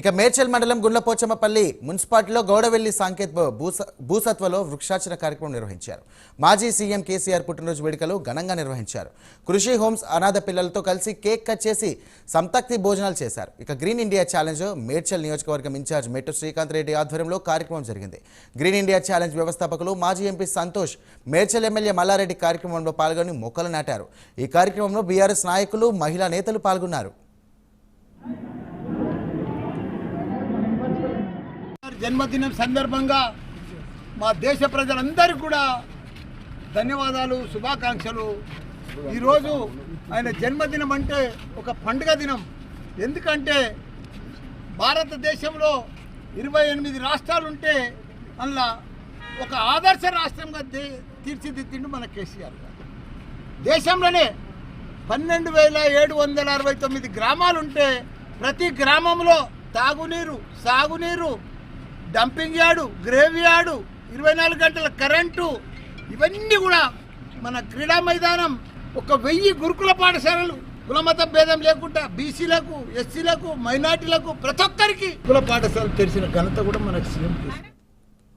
ఇక మేడ్చల్ మండలం గుండ్లపోచమ్మపల్లి మున్సిపాలిటీలో గౌడవెల్లి సాంకేత్ భూసత్వలో వృక్షార్చన కార్యక్రమం నిర్వహించారు. మాజీ సీఎం కేసీఆర్ పుట్టినరోజు వేడుకలు ఘనంగా నిర్వహించారు. కృషి హోమ్స్ అనాథ పిల్లలతో కలిసి కేక్ కట్ చేసి సంతక్తి భోజనాలు చేశారు. ఇక గ్రీన్ ఇండియా ఛాలెంజ్ మేడ్చల్ నియోజకవర్గం ఇన్ఛార్జ్ మెట్టు శ్రీకాంత్ రెడ్డి ఆధ్వర్యంలో కార్యక్రమం జరిగింది. గ్రీన్ ఇండియా ఛాలెంజ్ వ్యవస్థాపకులు మాజీ ఎంపీ సంతోష్, మేడ్చల్ ఎమ్మెల్యే మల్లారెడ్డి కార్యక్రమంలో పాల్గొని మొక్కలు నాటారు. ఈ కార్యక్రమంలో బీఆర్ఎస్ నాయకులు, మహిళా నేతలు పాల్గొన్నారు. జన్మదినం సందర్భంగా మా దేశ ప్రజలందరికీ కూడా ధన్యవాదాలు, శుభాకాంక్షలు. ఈరోజు ఆయన జన్మదినం అంటే ఒక పండుగ దినం. ఎందుకంటే భారతదేశంలో 28 రాష్ట్రాలు ఉంటే అందులో ఒక ఆదర్శ రాష్ట్రంగా తీర్చిదిద్దిండు మన కేసీఆర్ గారు. దేశంలోనే 12,769 గ్రామాలు ఉంటే ప్రతి గ్రామంలో తాగునీరు, సాగునీరు, డంపింగ్ యార్డు, గ్రేవ్ యార్డు, 24 గంటల కరెంటు, ఇవన్నీ కూడా మన క్రీడా మైదానం, 1000 గురుకుల పాఠశాలలు, కులమత భేదం లేకుండా బీసీలకు, ఎస్సీలకు, మైనార్టీలకు ప్రతి ఒక్కరికి కుల పాఠశాలలు తెరిచిన ఘనత కూడా మనకు సీఎం.